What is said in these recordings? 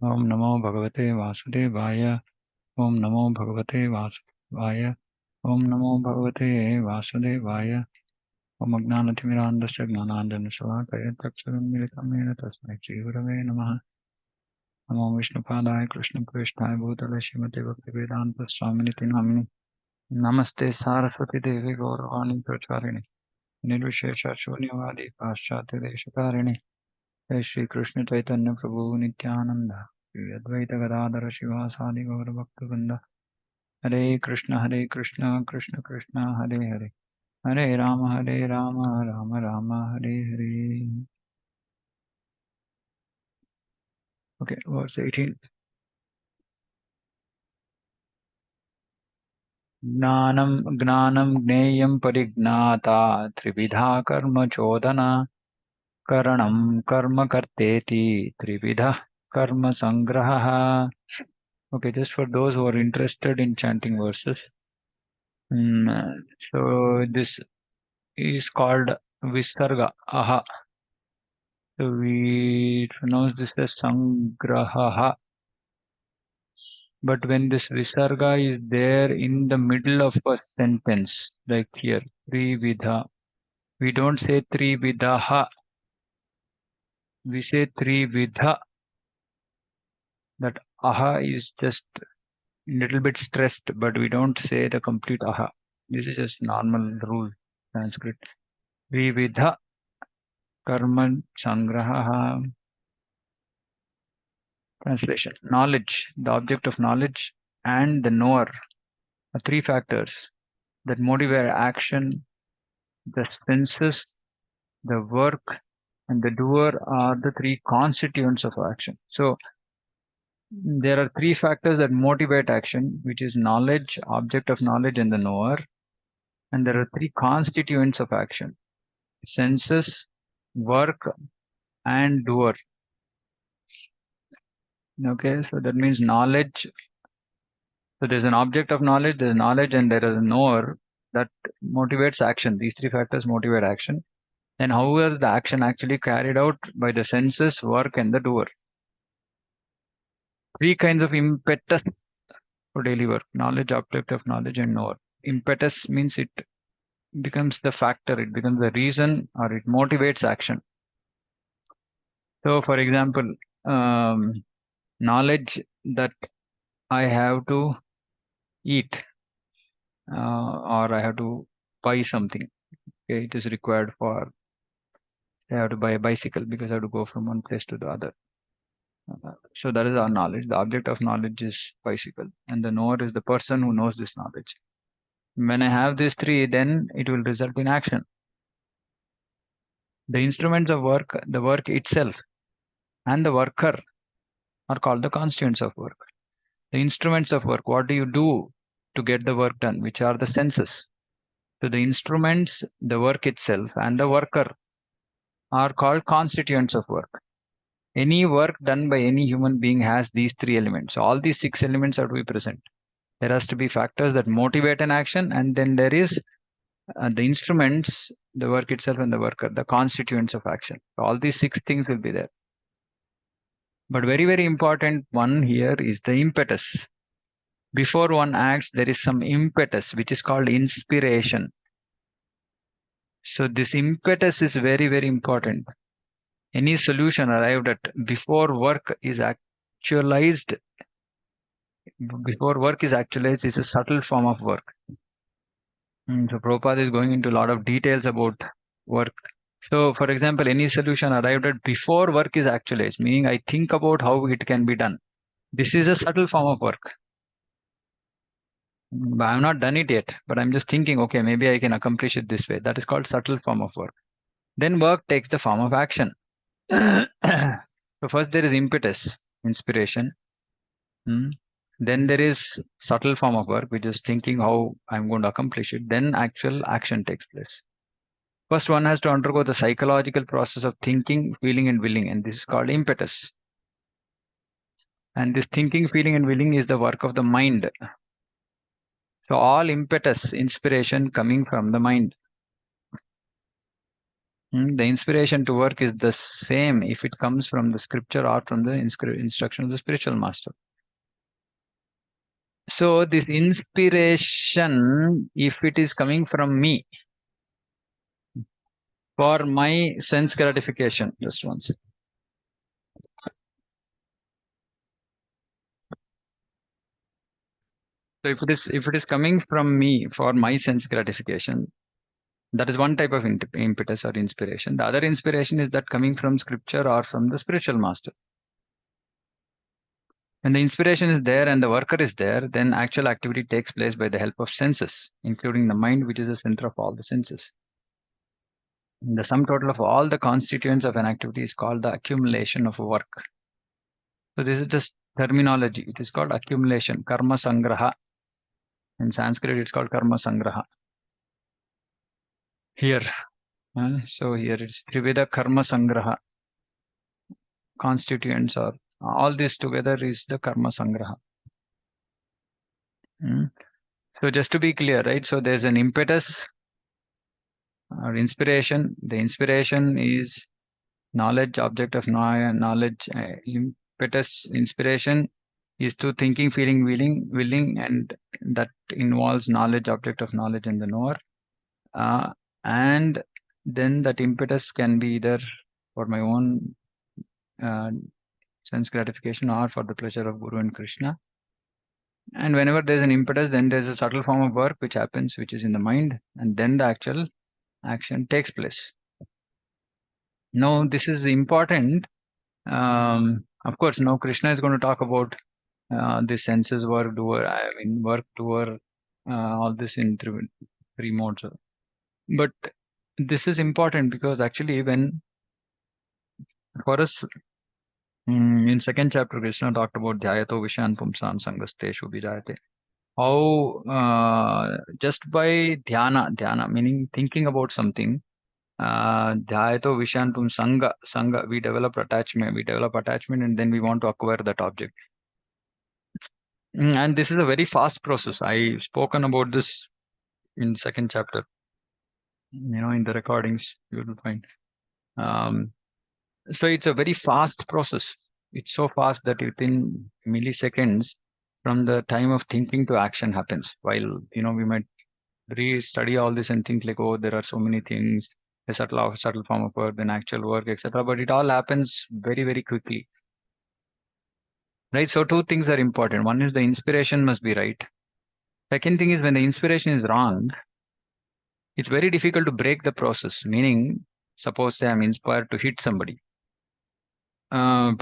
Om Namo Bhagavate Vasudevaya. Om Namo Bhagavate Vasudevaya. Om Namo Bhagavate Vasudevaya. Om Agnanatimirandasya Gnanandanasavakaya Taksaramilitamena Tasmai Shri Namaha. Namo Vishnupadaya Krishna Krishnaya Bhutale Srimate Bhaktivedanta Swaminiti Namini. Namaste Saraswati Devi Gauravani Pracharini. Nirvishesha Shunyavadi Paschati Deshakarini. Jai Shri Krishna Chaitanya Prabhu Nityananda. Shri Advaita Gadadhara Shivasadi Gaura Bhaktivinoda. Hare Krishna, Krishna Krishna, Hare Hare. Hare Rama, Rama Rama, Hare Hare. Okay, verse 18. Gnanam Gneyam Parignata Trividha Karma Chodana Karanam Karma Karteti Trividha Karma Sangraha. Okay, just for those who are interested in chanting verses. So this is called Visarga. Aha. So we pronounce this as Sangraha. But when this Visarga is there in the middle of a sentence, like here, Trividha, we don't say Trividaha, we say Trividha. That aha is just a little bit stressed, but we don't say the complete aha. This is just normal rule, Sanskrit. Trividha Karma Sangraha. Translation. Knowledge, the object of knowledge, and the knower are three factors that motivate action. The senses, the work, and the doer are the three constituents of action. So there are three factors that motivate action, which is knowledge, object of knowledge, and the knower. And there are three constituents of action: senses, work, and doer. Okay, so that means knowledge. So there's an object of knowledge, there's knowledge, and there is a knower that motivates action. These three factors motivate action. And how is the action actually carried out? By the senses, work, and the doer. Three kinds of impetus for daily work: knowledge, object of knowledge, and knower. Impetus means it becomes the factor, it becomes the reason, or it motivates action. So, for example, knowledge that I have to eat or I have to buy something. Okay, it is required for, I have to buy a bicycle because I have to go from one place to the other. So that is our knowledge. The object of knowledge is bicycle, and the knower is the person who knows this knowledge. When I have these three, then it will result in action. The instruments of work, the work itself, and the worker are called the constituents of work. The instruments of work, what do you do to get the work done, which are the senses. So the instruments, the work itself, and the worker are called constituents of work. Any work done by any human being has these three elements. So all these six elements are to be present. There has to be factors that motivate an action, and then there is the instruments, the work itself, and the worker, the constituents of action. So all these six things will be there. But very, very important one here is the impetus. Before one acts, there is some impetus, which is called inspiration. So this impetus is very, very important. Any solution arrived at before work is actualized, is a subtle form of work. So Prabhupada is going into a lot of details about work. So, for example, any solution arrived at before work is actualized, meaning I think about how it can be done. This is a subtle form of work. I have not done it yet, but I'm just thinking, okay, maybe I can accomplish it this way. That is called subtle form of work. Then work takes the form of action. So first there is impetus, inspiration. Then there is subtle form of work, which is thinking how I'm going to accomplish it. Then actual action takes place. First, one has to undergo the psychological process of thinking, feeling, and willing, and this is called impetus. And this thinking, feeling, and willing is the work of the mind. So all impetus, inspiration coming from the mind. The inspiration to work is the same if it comes from the scripture or from the instruction of the spiritual master. So this inspiration, if it is coming from me for my sense gratification, just one second. So if it is coming from me for my sense gratification, that is one type of impetus or inspiration. The other inspiration is that coming from scripture or from the spiritual master. When the inspiration is there and the worker is there, then actual activity takes place by the help of senses, including the mind, which is the center of all the senses. And the sum total of all the constituents of an activity is called the accumulation of work. So this is just terminology. It is called accumulation, karma sangraha. In Sanskrit, it's called karma sangraha. Here, so here it's Triveda karma sangraha. Constituents or all this together is the karma sangraha. So just to be clear, right? So there's an impetus or inspiration. The inspiration is knowledge, object of knowledge. Impetus, inspiration is to thinking, feeling, willing, and that involves knowledge, object of knowledge, and the knower. And then that impetus can be either for my own sense gratification or for the pleasure of Guru and Krishna. And whenever there's an impetus, then there's a subtle form of work which happens, which is in the mind, and then the actual action takes place. Now, this is important. Of course, now Krishna is going to talk about the senses, work, doer, work, doer, all this in three modes. But this is important because actually when for us, in second chapter, Krishna talked about dhyato vishan pumsan sangasteshu vijayate. How just by dhyana meaning thinking about something, dhyato vishantum sanga, we develop attachment and then we want to acquire that object. And this is a very fast process. I spoken about this in second chapter. In the recordings you will find. So it's a very fast process. It's so fast that within milliseconds from the time of thinking to action happens. While we might re-study all this and think like, oh, there are so many things, a subtle form of work, then actual work, etc. But it all happens very, very quickly. Right? So two things are important. One is the inspiration must be right. Second thing is when the inspiration is wrong, it's very difficult to break the process. Meaning, suppose say I'm inspired to hit somebody. From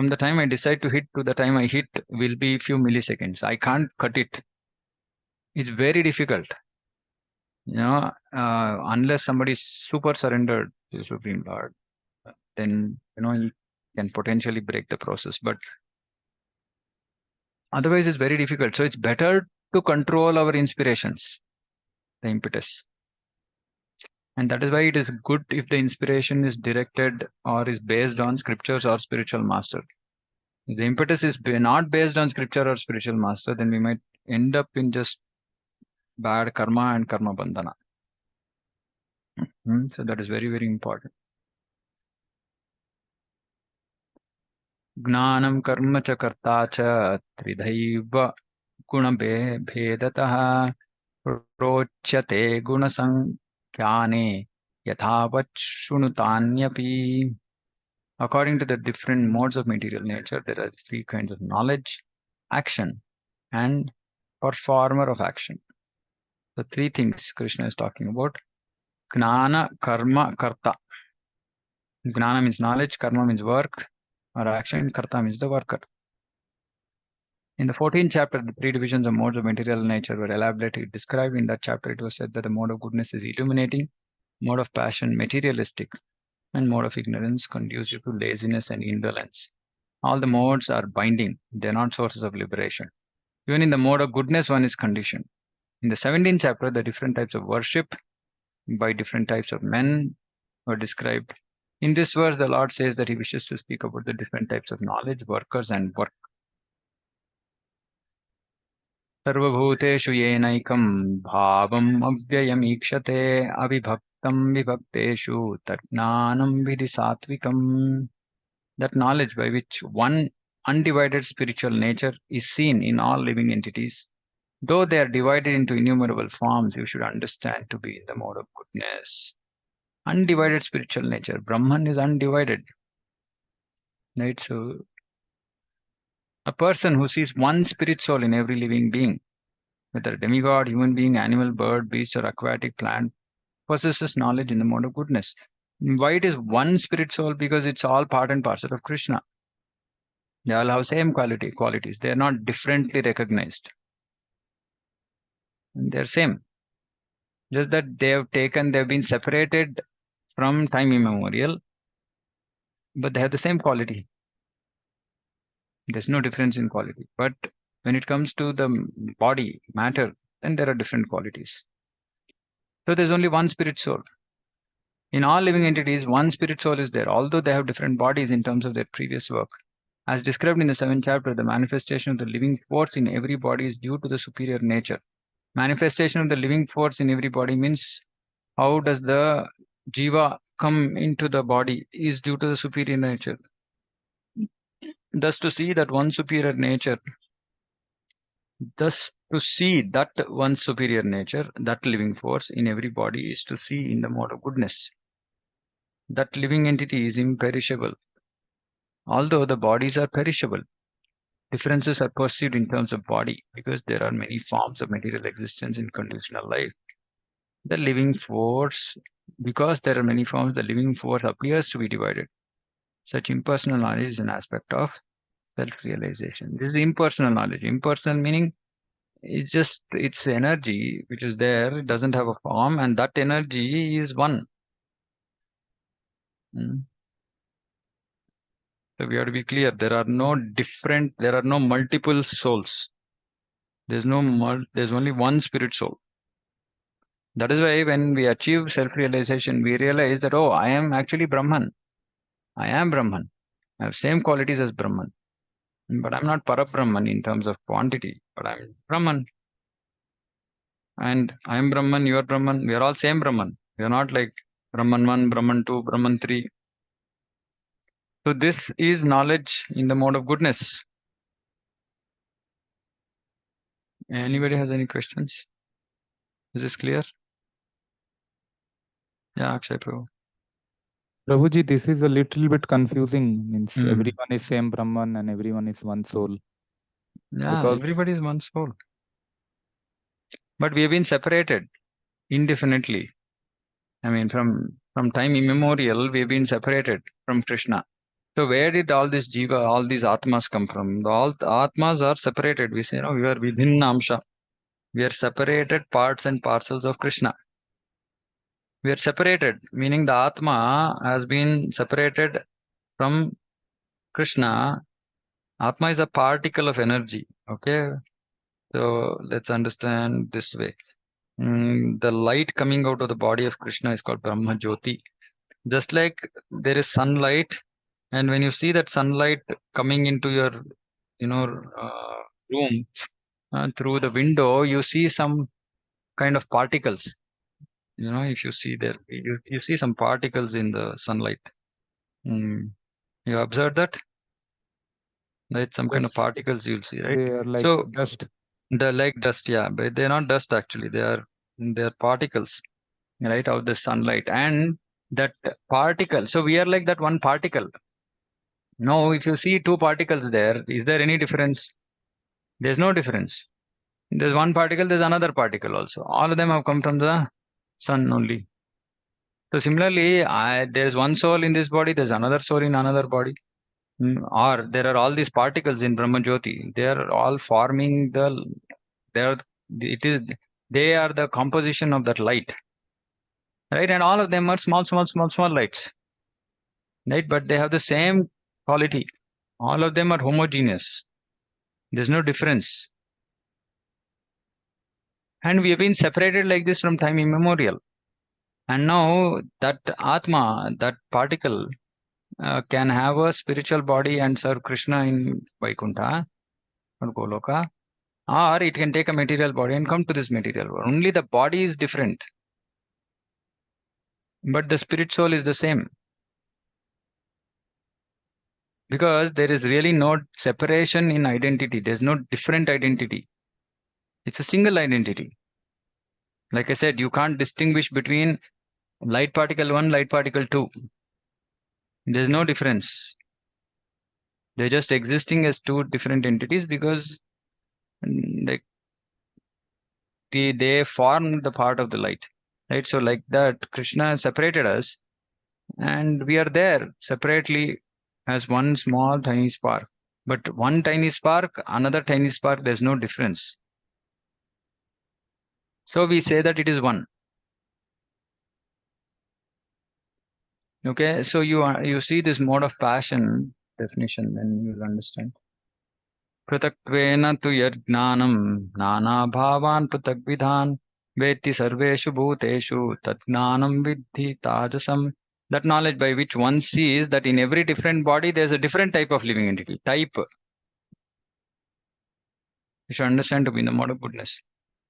the time I decide to hit to the time I hit will be few milliseconds. I can't cut it. It's very difficult. Unless somebody is super surrendered to the Supreme Lord, then you can potentially break the process. But otherwise, it's very difficult. So it's better to control our inspirations, the impetus. And that is why it is good if the inspiration is directed or is based on scriptures or spiritual master. If the impetus is not based on scripture or spiritual master, then we might end up in just bad karma and karma bandhana. So that is very, very important. Gnanam karma cha karta cha tridhaiva गुणभेदतः प्रोच्यते गुणसंख्याने यथावत् शृणुतान्यपि. According to the different modes of material nature, there are three kinds of knowledge, action, and performer of action. The three things Krishna is talking about. Gnana, karma, karta. Gnana means knowledge, karma means work or action, karta means the worker. In the 14th chapter, the three divisions of modes of material nature were elaborately described. In that chapter, it was said that the mode of goodness is illuminating, mode of passion materialistic, and mode of ignorance conducive to laziness and indolence. All the modes are binding. They are not sources of liberation. Even in the mode of goodness, one is conditioned. In the 17th chapter, the different types of worship by different types of men were described. In this verse, the Lord says that he wishes to speak about the different types of knowledge, workers, and work. सर्वभूतेषु येनैकं भावम् अव्ययमीक्षते अविभक्तं vyaktam vibhakteshu tatnanam vidhi satvikam. That knowledge by which one undivided spiritual nature is seen in all living entities, though they are divided into innumerable forms, you should understand to be in the mode of goodness. Undivided spiritual nature. Brahman is undivided. Right? So, a person who sees one spirit soul in every living being, whether demigod, human being, animal, bird, beast, or aquatic plant, possesses knowledge in the mode of goodness. Why it is one spirit soul? Because it's all part and parcel of Krishna. They all have same qualities. They are not differently recognized. And they're same. Just that they've been separated from time immemorial, but they have the same quality. There's no difference in quality. But when it comes to the body, matter, then there are different qualities. So there's only one spirit soul. In all living entities, one spirit soul is there, although they have different bodies in terms of their previous work. As described in the 7th chapter, the manifestation of the living force in every body is due to the superior nature. Manifestation of the living force in every body means how does the jiva come into the body is due to the superior nature. Thus to see that one superior nature, thus to see that one superior nature, that living force in every body is to see in the mode of goodness. That living entity is imperishable. Although the bodies are perishable, differences are perceived in terms of body because there are many forms of material existence in conditional life. The living force, because there are many forms, the living force appears to be divided. Such impersonal knowledge is an aspect of self-realization. This is impersonal knowledge. Impersonal meaning it's energy which is there. It doesn't have a form, and that energy is one. Mm. So we have to be clear. There are no multiple souls. There's only one spirit soul. That is why when we achieve self-realization, we realize that, oh, I am actually Brahman. I am Brahman. I have same qualities as Brahman. But I'm not Parabrahman in terms of quantity, but I'm Brahman. And I'm Brahman, you are Brahman. We are all same Brahman. We are not like Brahman 1, Brahman 2, Brahman 3. So this is knowledge in the mode of goodness. Anybody has any questions? Is this clear? Yeah, Akshay Prabhu. Prabhuji, this is a little bit confusing. Means everyone is same Brahman and everyone is one soul. Yeah, Because everybody is one soul. But we have been separated indefinitely. I mean, from time immemorial, we have been separated from Krishna. So where did all this jiva, all these atmas come from? All the atmas are separated. We say, no, we are vidhinna amsha. We are separated parts and parcels of Krishna. We are separated, meaning the atma has been separated from Krishna. Atma is a particle of energy. Okay. So let's understand this way. The light coming out of the body of Krishna is called Brahma Jyoti. Just like there is sunlight, and when you see that sunlight coming into your, room through the window, you see some kind of particles. If you see there, you see some particles in the sunlight. You observe that? Right? Some kind of yes, particles you'll see, right? they are like So dust. they're like dust, yeah, but they're not dust actually. They are particles, right, of the sunlight. And that particle, so we are like that one particle. No, if you see two particles there, is there any difference? There's no difference. There's one particle, there's another particle also. All of them have come from the sun only. So similarly, there's one soul in this body, there's another soul in another body. Or there are all these particles in Brahma Jyoti. They are all forming they are, it is, they are the composition of that light. Right? And all of them are small, small, small, small lights. Right? But they have the same quality. All of them are homogeneous. There's no difference. And we have been separated like this from time immemorial. And now that Atma, that particle, can have a spiritual body and serve Krishna in Vaikuntha or Goloka, or it can take a material body and come to this material world. Only the body is different. But the spirit soul is the same. Because there is really no separation in identity. There's no different identity. It's a single identity. Like I said, you can't distinguish between light particle 1, light particle 2. There's no difference. They're just existing as two different entities because like they form the part of the light. Right? So like that, Krishna separated us and we are there separately as one small tiny spark. But one tiny spark, another tiny spark, there's no difference. So we say that it is one. Okay, so you see this mode of passion definition, then you'll understand. Pratakwena tu yajnanam nana bhavan pratakvidhan veti sarveshu bhuteshu tat gnanam vidhi tajasam. That knowledge by which one sees that in every different body there's a different type of living entity. Type. You should understand to be in the mode of goodness.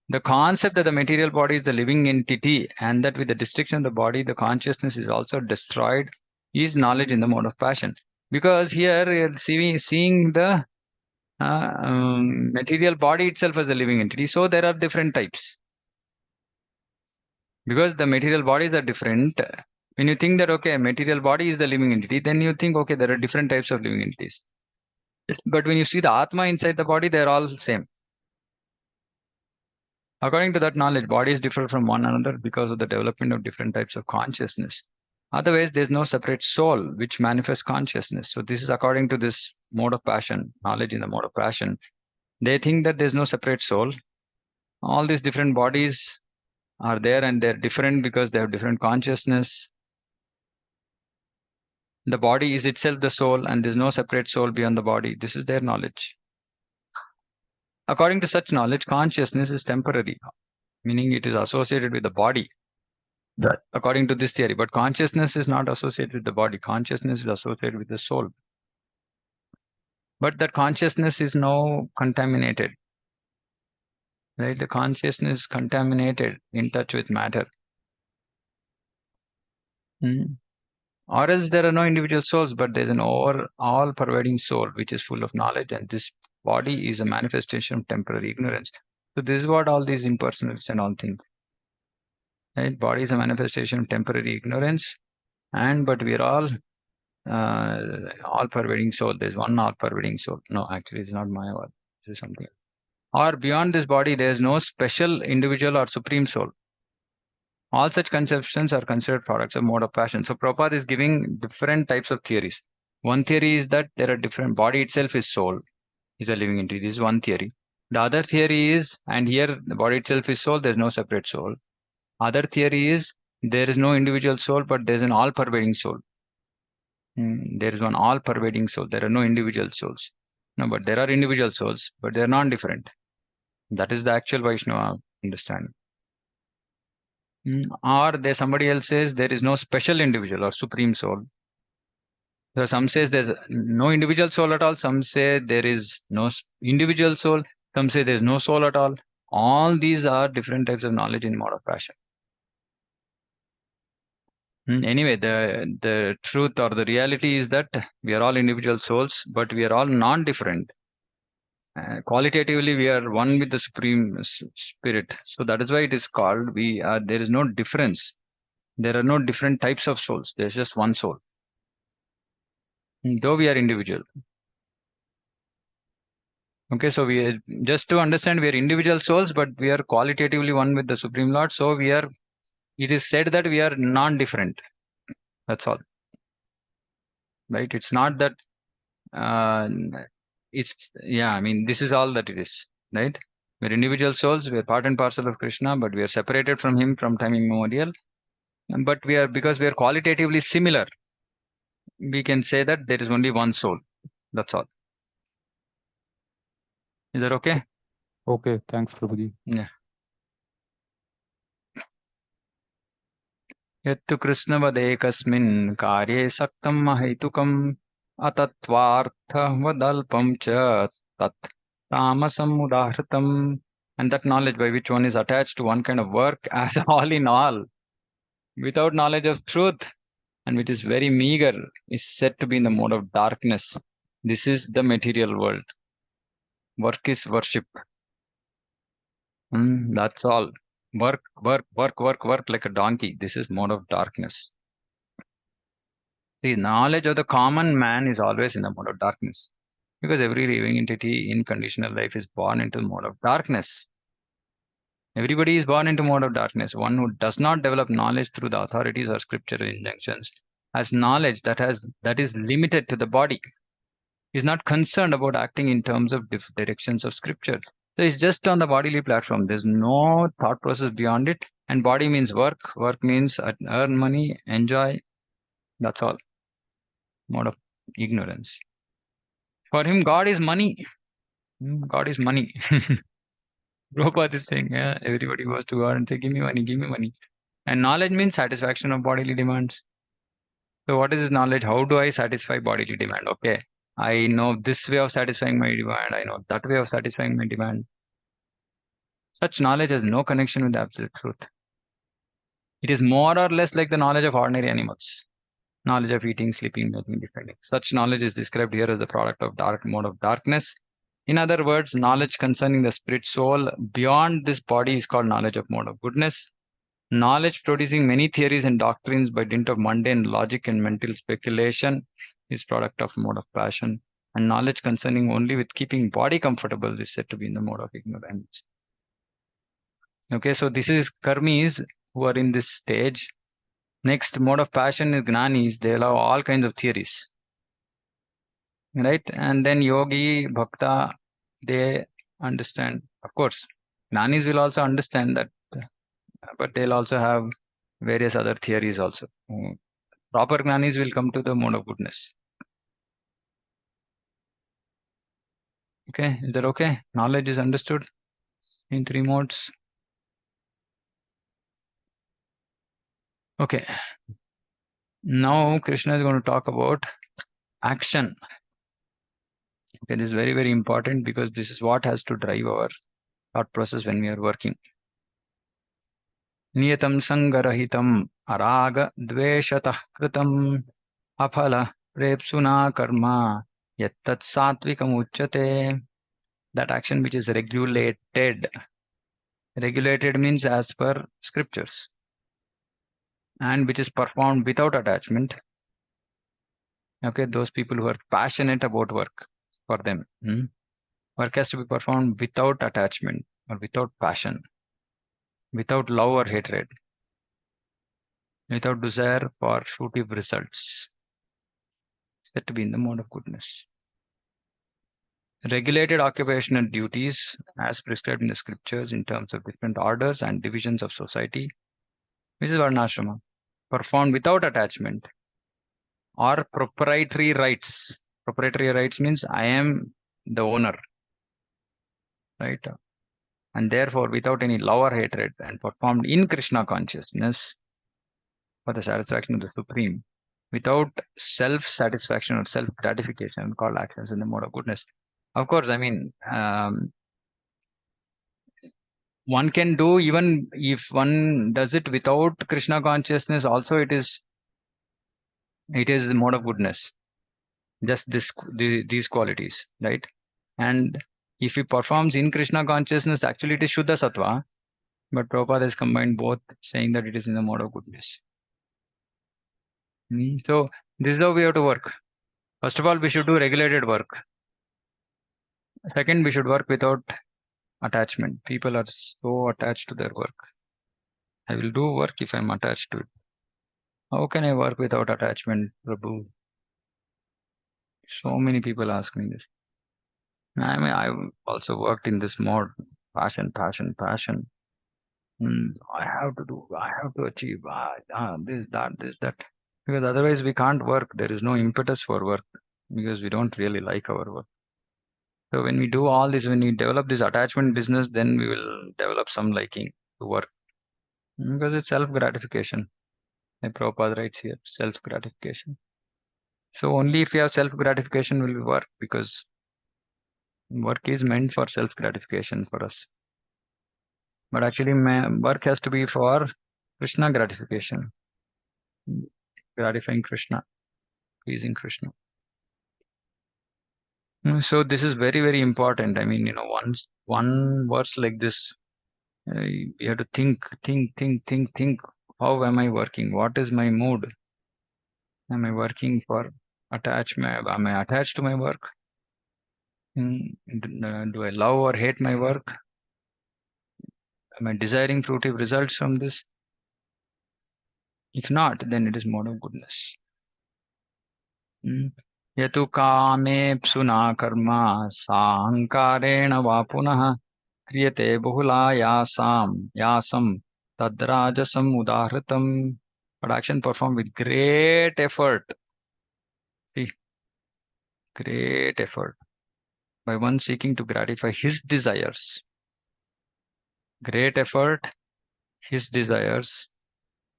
The concept that the material body is the living entity and that with the destruction of the body, the consciousness is also destroyed is knowledge in the mode of passion. Because here we are seeing the material body itself as a living entity. So there are different types. Because the material bodies are different. When you think that, okay, material body is the living entity, then you think, okay, there are different types of living entities. But when you see the Atma inside the body, they're all same. According to that knowledge, bodies differ from one another because of the development of different types of consciousness. Otherwise, there's no separate soul which manifests consciousness. So this is according to this mode of passion, knowledge in the mode of passion. They think that there's no separate soul. All these different bodies are there and they're different because they have different consciousness. The body is itself the soul and there's no separate soul beyond the body. This is their knowledge. According to such knowledge, consciousness is temporary, meaning it is associated with the body. Right. According to this theory, but consciousness is not associated with the body. Consciousness is associated with the soul. But that consciousness is now contaminated. Right? The consciousness is contaminated, in touch with matter. Or else there are no individual souls, but there's an all pervading soul which is full of knowledge, and this body is a manifestation of temporary ignorance. So this is what all these impersonalists and all think. Right? Body is a manifestation of temporary ignorance, but we are all pervading soul. There's one all pervading soul. No, actually, it's not my word. This is something. Or beyond this body, there's no special individual or supreme soul. All such conceptions are considered products of mode of passion. So Prabhupada is giving different types of theories. One theory is that there are different body itself is soul, is a living entity. This is one theory. The other theory is, and here the body itself is soul, there's no separate soul. Other theory is there is no individual soul, but there's an all-pervading soul. There is one all-pervading soul. There are no individual souls. No, but there are individual souls, but they are non-different. That is the actual Vaishnava understanding. Or there somebody else says there is no special individual or supreme soul. So some says there's no individual soul at all. Some say there is no individual soul. Some say there's no soul at all. All these are different types of knowledge in mode of passion. Anyway, the truth or the reality is that we are all individual souls, but we are all non-different. Qualitatively, we are one with the Supreme Spirit. So that is why it is called we are. There is no difference. There are no different types of souls. There's just one soul. Though we are individual. Okay, so we just to understand we are individual souls, but we are qualitatively one with the Supreme Lord. So we are. It is said that we are non-different. That's all. Right? It's not that. It's yeah. I mean, this is all that it is. Right? We're individual souls. We're part and parcel of Krishna, but we are separated from Him from time immemorial. But we are because we are qualitatively similar. We can say that there is only one soul. That's all. Is that okay? Okay, thanks, Prabhuji. Yeah. यत्तु कृष्णवदेकस्मिन् कार्ये सक्तं महैतुकम् अतत्त्वार्थवदल्पं च तत् तामसम् उदाहृतम्. And that knowledge by which one is attached to one kind of work as all in all without knowledge of truth, and which is very meager, is said to be in the mode of darkness. This is the material world. Work is worship. That's all. Work, work, work, work, work like a donkey. This is mode of darkness. The knowledge of the common man is always in the mode of darkness, because every living entity in conditional life is born into the mode of darkness. Everybody is born into mode of darkness. One who does not develop knowledge through the authorities or scriptural injunctions has knowledge that is limited to the body. Is not concerned about acting in terms of directions of scripture. So it's just on the bodily platform. There's no thought process beyond it. And body means work. Work means earn money, enjoy. That's all. Mode of ignorance. For him, God is money. God is money. Prabhupada is saying, yeah, everybody goes to God and say, give me money, give me money. And knowledge means satisfaction of bodily demands. So what is knowledge? How do I satisfy bodily demand? Okay, I know this way of satisfying my demand. I know that way of satisfying my demand. Such knowledge has no connection with the absolute truth. It is more or less like the knowledge of ordinary animals. Knowledge of eating, sleeping, making, defending. Such knowledge is described here as the product of dark mode of darkness. In other words, knowledge concerning the spirit soul beyond this body is called knowledge of mode of goodness. Knowledge producing many theories and doctrines by dint of mundane logic and mental speculation is product of mode of passion. And knowledge concerning only with keeping body comfortable is said to be in the mode of ignorance. Okay, so this is karmis who are in this stage. Next mode of passion is gnanis. They allow all kinds of theories, right? And then yogi, bhakta, they understand. Of course, gnanis will also understand that, but they'll also have various other theories also. Proper gnanis will come to the mode of goodness. Okay, is that okay? Knowledge is understood in three modes. Okay, now Krishna is going to talk about action. Okay, this is very, very important because this is what has to drive our thought process when we are working. Niyatam sangarahitam araga dveshatah kritam aphala prepsuna karma yattat satvikam uchyate. That action which is regulated. Regulated means as per scriptures, and which is performed without attachment. Okay, those people who are passionate about work for them. Work has to be performed without attachment or without passion, without love or hatred, without desire for fruitive results. Said to be in the mode of goodness. Regulated occupational duties as prescribed in the scriptures in terms of different orders and divisions of society, which is varnashrama, performed without attachment, or proprietary rights. Proprietary rights means I am the owner, right? And therefore without any love or hatred, and performed in Krishna consciousness for the satisfaction of the Supreme, without self-satisfaction or self-gratification, called actions in the mode of goodness. Of course, I mean, one can do even if one does it without Krishna consciousness, also it is the mode of goodness. Just these qualities, right? And if he performs in Krishna consciousness, actually it is Shuddha Sattva, but Prabhupada has combined both, saying that it is in the mode of goodness. So this is how we have to work. First of all, we should do regulated work. Second, we should work without attachment. People are so attached to their work. I will do work if I'm attached to it. How can I work without attachment, Prabhu? So many people ask me this. I mean, I've also worked in this mode. Passion, passion, passion. I have to do, I have to achieve this, that. Because otherwise we can't work. There is no impetus for work because we don't really like our work. So when we do all this, when we develop this attachment business, then we will develop some liking to work because it's self-gratification. Like Prabhupada writes here, self-gratification. So only if you have self-gratification will we work, because work is meant for self-gratification for us. But actually work has to be for Krishna gratification. gratifying Krishna, pleasing Krishna. So this is very, very important. I mean, once one verse like this, you have to think. How am I working? What is my mood? Am I working for attachment? Am I attached to my work? Do I love or hate my work? Am I desiring fruitive results from this? If not, then it is mode of goodness. यतु कामेप्सुना कर्म साहंकारेण वा पुनः क्रियते यासम तद्राजसम उदाहृतम. But action performed with great effort. See, great effort by one seeking to gratify his desires. Great effort, his desires,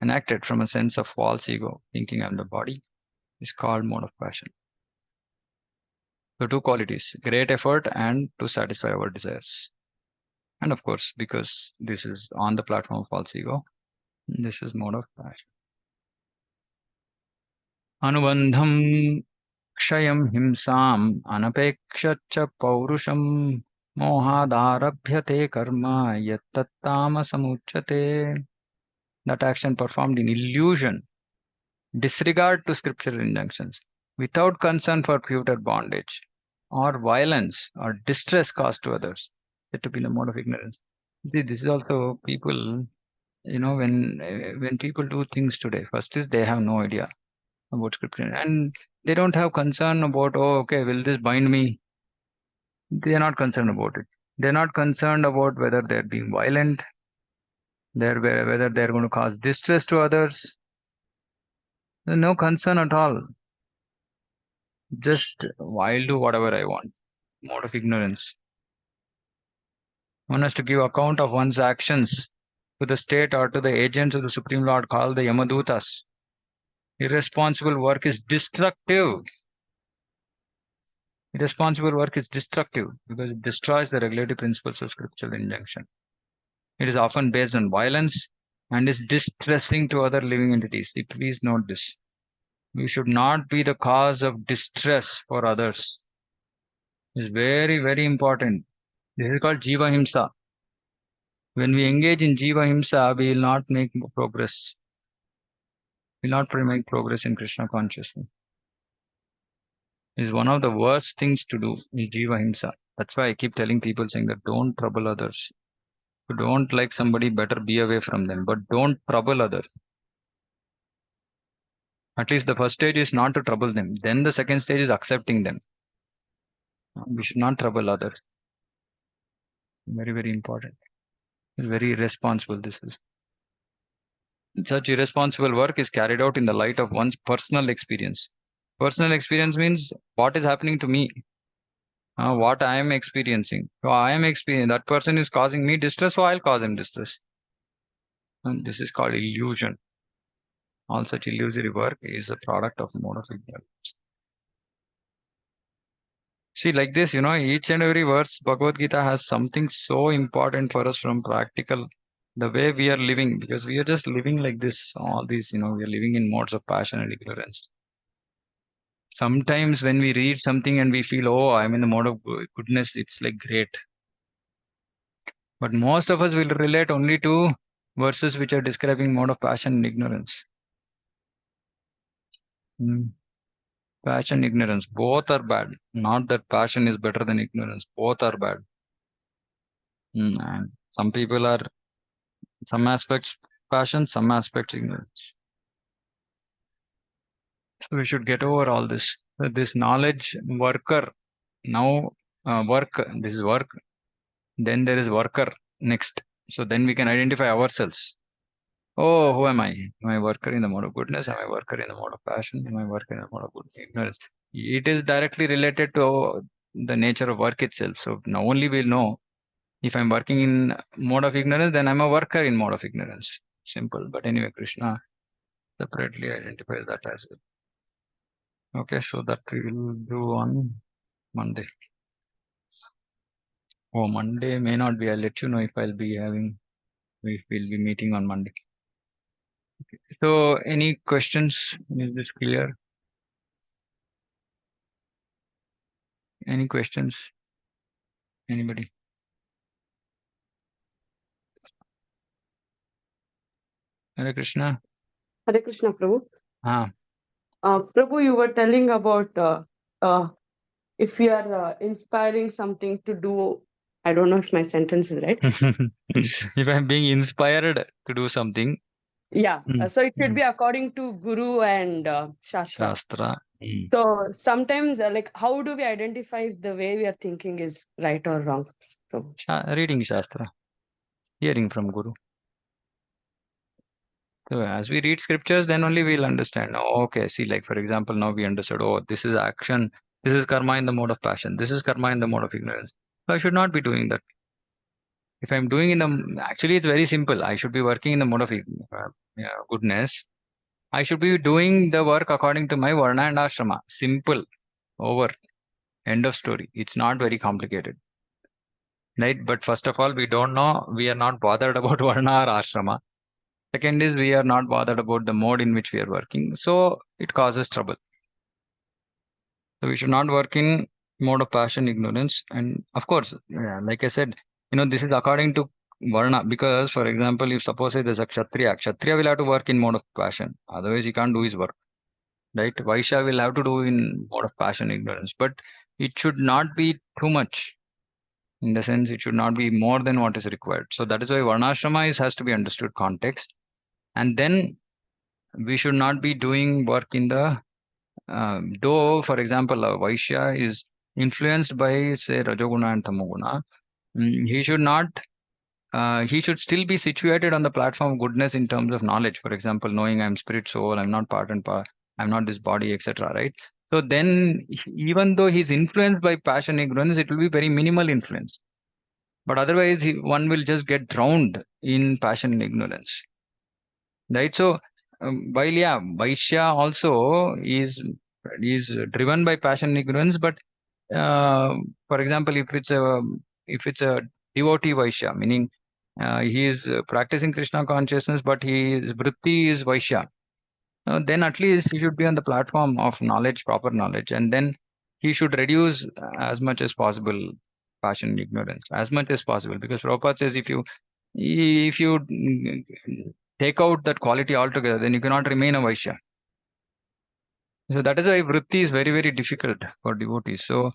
enacted from a sense of false ego, thinking I'm the body, is called mode of passion. So two qualities, great effort and to satisfy our desires. And of course, because this is on the platform of false ego, this is mode of passion. Anubandham kshayam himsam anapekshach paurusham mohadarabhyate karma yattattama samuchyate. That action performed in illusion, disregard to scriptural injunctions, without concern for future bondage, or violence, or distress caused to others, said to be the mode of ignorance. See, this is also people, when people do things today, first is they have no idea about scripture, and they don't have concern about, oh, okay, will this bind me? They are not concerned about it. They're not concerned about whether they're being violent, whether they're going to cause distress to others. There's no concern at all. Just I'll do whatever I want. Mode of ignorance. One has to give account of one's actions to the state or to the agents of the Supreme Lord called the Yamadutas. Irresponsible work is destructive. Irresponsible work is destructive because it destroys the regulative principles of scriptural injunction. It is often based on violence and is distressing to other living entities. See, please note this. We should not be the cause of distress for others. It's very, very important. This is called Jiva Himsa. When we engage in Jiva Himsa, we will not make progress. We will not make progress in Krishna consciousness. Is one of the worst things to do in Jiva Himsa. That's why I keep telling people saying that don't trouble others. If you don't like somebody, better be away from them. But don't trouble others. At least the first stage is not to trouble them. Then the second stage is accepting them. We should not trouble others. Very, very important. It's very irresponsible, this is. Such irresponsible work is carried out in the light of one's personal experience. Personal experience means what is happening to me, what I am experiencing. So I am experiencing, that person is causing me distress, so I'll cause him distress. And this is called illusion. All such illusory work is a product of mode of ignorance. See, like this, each and every verse, Bhagavad Gita has something so important for us from practical, the way we are living, because we are just living like this, all these, we are living in modes of passion and ignorance. Sometimes when we read something and we feel, oh, I'm in the mode of goodness, it's like great. But most of us will relate only to verses which are describing mode of passion and ignorance. Passion, ignorance, both are bad. Not that passion is better than ignorance. Both are bad. And some people are, some aspects passion, some aspects ignorance. So we should get over all this. So this knowledge worker, now work, this is work. Then there is worker next. So then we can identify ourselves. Oh, who am I? Am I a worker in the mode of goodness? Am I a worker in the mode of passion? Am I a worker in the mode of ignorance? It is directly related to the nature of work itself. So now only we'll know if I'm working in mode of ignorance, then I'm a worker in mode of ignorance. Simple. But anyway, Krishna separately identifies that as well. Okay, so that we will do on Monday. Oh, Monday may not be. I'll let you know if I'll be having, if we'll be meeting on Monday. So, any questions? Is this clear? Any questions? Anybody? Hare Krishna. Hare Krishna, Prabhu. Ah. Prabhu, you were telling about if you are inspiring something to do. I don't know if my sentence is right. If I'm being inspired to do something, Yeah. So it should mm, be according to Guru and Shastra. Shastra, So sometimes, like, how do we identify if the way we are thinking is right or wrong? So, reading Shastra, hearing from Guru. So as we read scriptures, then only we'll understand. Oh, okay, see, like for example, now we understood. Oh, this is action. This is karma in the mode of passion. This is karma in the mode of ignorance. So I should not be doing that. If I'm doing in the actually, it's very simple. I should be working in the mode of goodness. I should be doing the work according to my varna and ashrama. Simple. Over. End of story. It's not very complicated. Right? But first of all, we don't know. We are not bothered about varna or ashrama. Second is we are not bothered about the mode in which we are working. So it causes trouble. So we should not work in mode of passion, ignorance. And of course, like I said, this is according to varna. Because for example, if suppose there's a kshatriya will have to work in mode of passion. Otherwise he can't do his work. Right? Vaishya will have to do in mode of passion, ignorance. But it should not be too much. In the sense, it should not be more than what is required. So that is why varnashrama has to be understood context. And then we should not be doing work in the though, for example, a Vaishya is influenced by, say, Rajoguna and Tamoguna, he should not, he should still be situated on the platform of goodness in terms of knowledge. For example, knowing I'm spirit, soul, I'm not part and part, I'm not this body, etc. Right? So then, even though he's influenced by passion, ignorance, it will be very minimal influence. But otherwise, one will just get drowned in passion and ignorance. Right? So, while yeah, Vaishya also is driven by passion and ignorance, but for example, if it's a devotee Vaishya, meaning he is practicing Krishna consciousness, but his vritti is Vaishya, then at least he should be on the platform of knowledge, proper knowledge, and then he should reduce as much as possible passion and ignorance, as much as possible. Because Prabhupada says if you take out that quality altogether, then you cannot remain a Vaishya. So that is why vritti is very, very difficult for devotees. So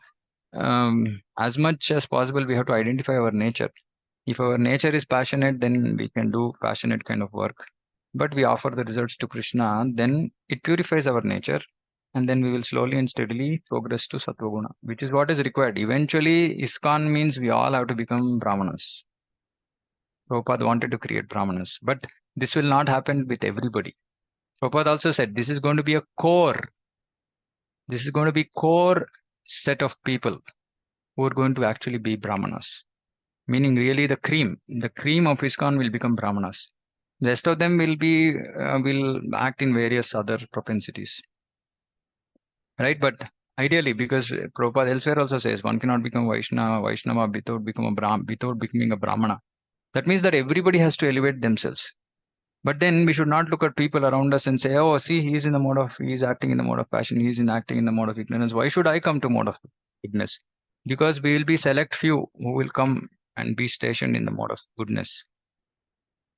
as much as possible, we have to identify our nature. If our nature is passionate, then we can do passionate kind of work. But we offer the results to Krishna, then it purifies our nature, and then we will slowly and steadily progress to Sattva-guna, which is what is required. Eventually, ISKCON means we all have to become Brahmanas. Prabhupada wanted to create Brahmanas, but this will not happen with everybody. Prabhupada also said this is going to be a core. This is going to be core set of people who are going to actually be Brahmanas. Meaning really the cream of ISKCON will become Brahmanas. The rest of them will act in various other propensities, right? But ideally, because Prabhupada elsewhere also says one cannot become Vaishnava without without becoming a Brahmana. That means that everybody has to elevate themselves. But then we should not look at people around us and say, oh, see, he's acting in the mode of passion, acting in the mode of ignorance. Why should I come to mode of goodness? Because we will be select few who will come and be stationed in the mode of goodness.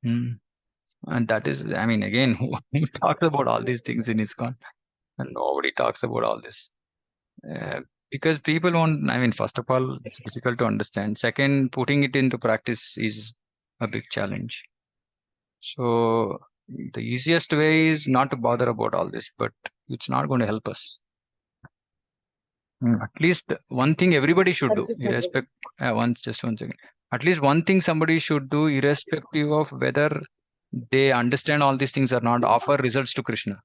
And that is, I mean, again, who talks about all these things in ISKCON? And nobody talks about all this. Because people won't, I mean, first of all, it's difficult to understand. Second, putting it into practice is a big challenge. So the easiest way is not to bother about all this, but it's not going to help us. At least one thing everybody should do, irrespective. Just one second. At least one thing somebody should do, irrespective of whether they understand all these things or not, offer results to Krishna.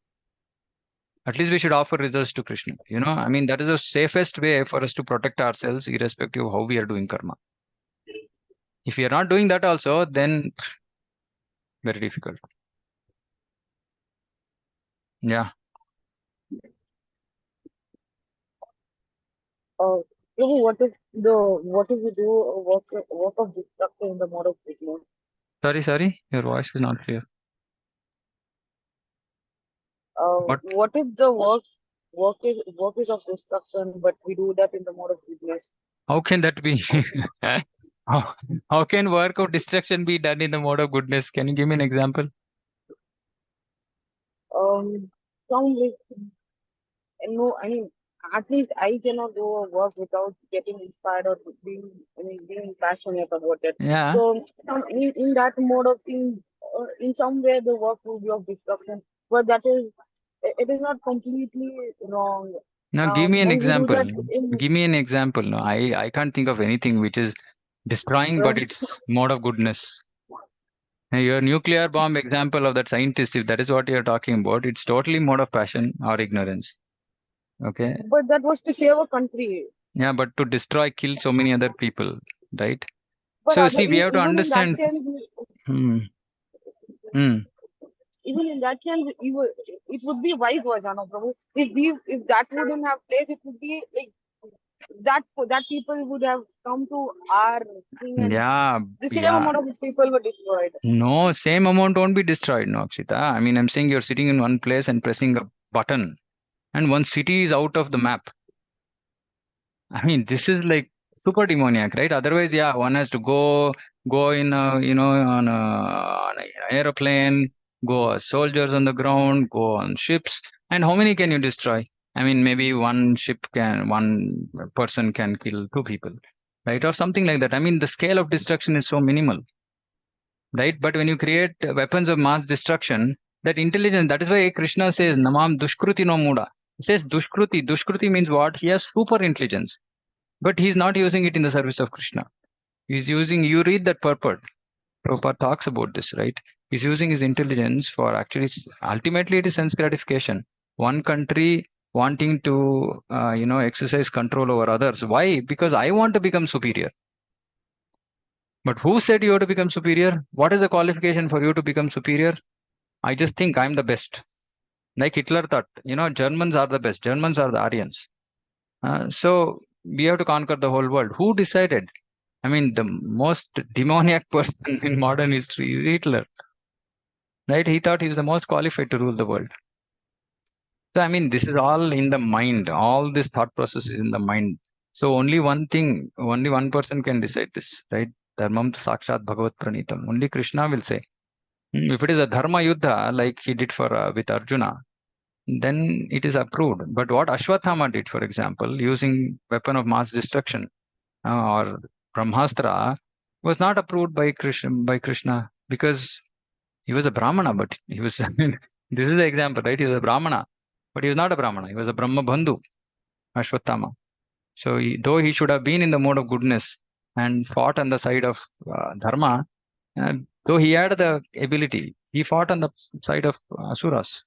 At least we should offer results to Krishna. I mean, that is the safest way for us to protect ourselves, irrespective of how we are doing karma. If we are not doing that also, then very difficult. Yeah. Prabhu, what if we do a work of destruction in the mode of ignorance? Sorry, your voice is not clear. But What if the work is of destruction, but we do that in the mode of goodness? how can that be? how can work of destruction be done in the mode of goodness? Can you give me an example? Some like, no, I mean, at least I cannot do a work without getting inspired or being passionate about it. Yeah. So, in that mode of thing, in some way, the work will be of destruction, but it is not completely wrong. Now give me an And we do example. that in Give me an example. No, I can't think of anything which is destroying, but um, it's mode of goodness. Now, your nuclear bomb example of that scientist, if that is what you're talking about, it's totally mode of passion or ignorance. Okay. but that was to save a country. Yeah, but to destroy, kill so many other people, right? But So see, we have to even in that understand. sense, Hmm. Hmm. even in that sense, it would be vice versa, no, Prabhu. If that wouldn't have played, it would be like that people would have come to our thing, and Yeah, the same yeah. amount of people were destroyed. No, same amount won't be destroyed, no, Akshita. I mean, I'm saying you're sitting in one place and pressing a button, and one city is out of the map. I mean, this is like super demoniac, right? Otherwise, yeah, one has to go in a, on an aeroplane, go as soldiers on the ground, go on ships, and how many can you destroy? I mean, maybe one person can kill two people, right? Or something like that. I mean, the scale of destruction is so minimal, right? But when you create weapons of mass destruction, that intelligence, that is why Krishna says, Namam Dushkruti no Muda. He says Dushkruti. Dushkruti means what? He has super intelligence. But he's not using it in the service of Krishna. He's using, you read that purport. Prabhupada talks about this, right? He's using his intelligence for actually, ultimately, it is sense gratification. One country wanting to, exercise control over others. Why? Because I want to become superior. But who said you have to become superior? What is the qualification for you to become superior? I just think I'm the best. Like Hitler thought, Germans are the best. Germans are the Aryans. So we have to conquer the whole world. Who decided? I mean, the most demoniac person in modern history is Hitler, right? He thought he was the most qualified to rule the world. So, I mean, this is all in the mind. All this thought process is in the mind. So, only one thing, only one person can decide this, right? Dharmam sakshat bhagavat pranitam. Only Krishna will say. If it is a dharma yuddha, like he did for with Arjuna, then it is approved. But what Ashwathama did, for example, using weapon of mass destruction, or Brahmastra, was not approved by Krishna because he was a Brahmana, but he was, I mean, this is the example, right? He was a Brahmana, but he was not a Brahmana. He was a Brahma Bandhu, Ashwathama. So though he should have been in the mode of goodness and fought on the side of Dharma, though he had the ability, he fought on the side of Asuras,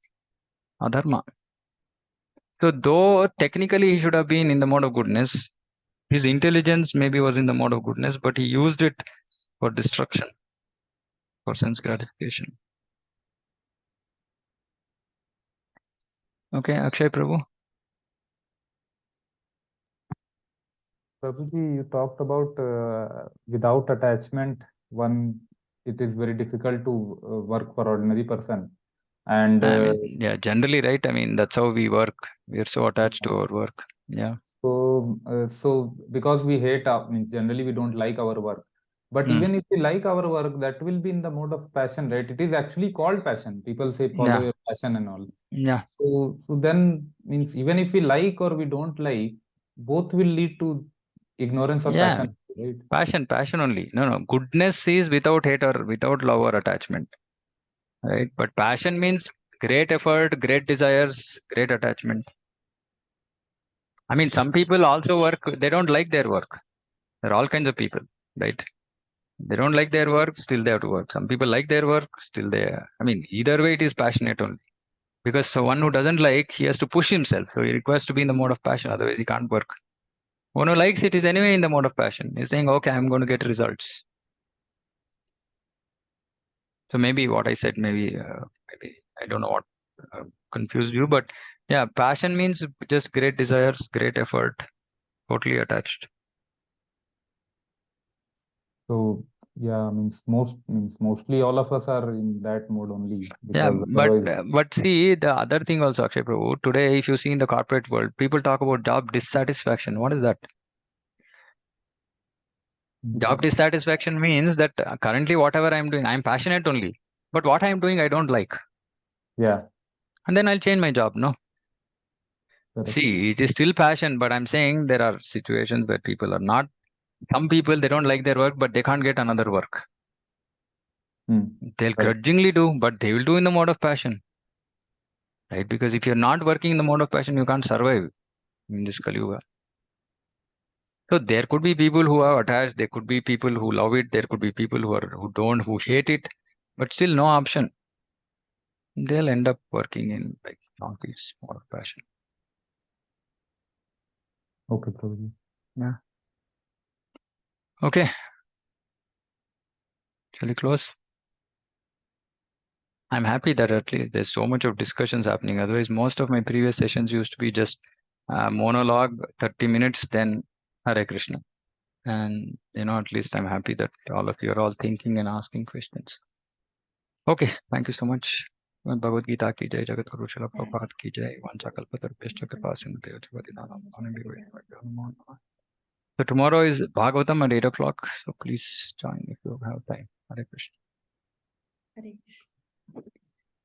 Adharma. So though technically he should have been in the mode of goodness, his intelligence maybe was in the mode of goodness, but he used it for destruction, for sense gratification. Okay, Akshay Prabhu. Prabhuji, you talked about without attachment, it is very difficult to work for ordinary person. And I mean, yeah, generally, right? I mean, that's how we work. We're so attached to our work. Yeah. so because we hate means generally we don't like our work. But even if we like our work, that will be in the mode of passion, right? It is actually called passion. People say follow Yeah. your passion and all. Yeah. So then means even if we like or we don't like, both will lead to ignorance or Yeah. passion, right? Passion only. No. Goodness is without hate or without love or attachment, right? But passion means great effort, great desires, great attachment. I mean, some people also work, they don't like their work. There are all kinds of people, right? They don't like their work, still they have to work. Some people like their work, still I mean, either way, it is passionate only. Because for one who doesn't like, he has to push himself. So he requires to be in the mode of passion, otherwise he can't work. One who likes it is anyway in the mode of passion. He's saying, okay, I'm going to get results. So maybe what I said, maybe I don't know what confused you, but yeah, passion means just great desires, great effort, totally attached. So Yeah, mostly all of us are in that mode only, Yeah, because otherwise, but see the other thing also, Akshay Prabhu. Today, if you see in the corporate world, people talk about job dissatisfaction. What is that? Job dissatisfaction means that currently whatever I'm doing, I'm passionate only, but what I'm doing I don't like, yeah, and then I'll change my job. No, correct. see, it is still passion, but I'm saying there are situations where people are not. Some people they don't like their work, but they can't get another work. They'll Right. grudgingly do, but they will do in the mode of passion, right? Because if you're not working in the mode of passion, you can't survive in this Kali Yuga. So there could be people who are attached, there could be people who love it, there could be people who hate it, but still no option. They'll end up working in like donkeys or passion. Okay, Prabhuji. Yeah. Okay. Shall we close? I'm happy that at least there's so much of discussions happening. Otherwise, most of my previous sessions used to be just monologue, 30 minutes, then Hare Krishna. And at least I'm happy that all of you are all thinking and asking questions. Okay, thank you so much. Bhagavad Gita ki jai, Jagat Guru Srila Prabhupada ki jai, Vancha Kalpatarupeshcha Kripa Sindhu So tomorrow is Bhagavatam at 8 o'clock. So please join if you have time. Hare Krishna. Hare Krishna.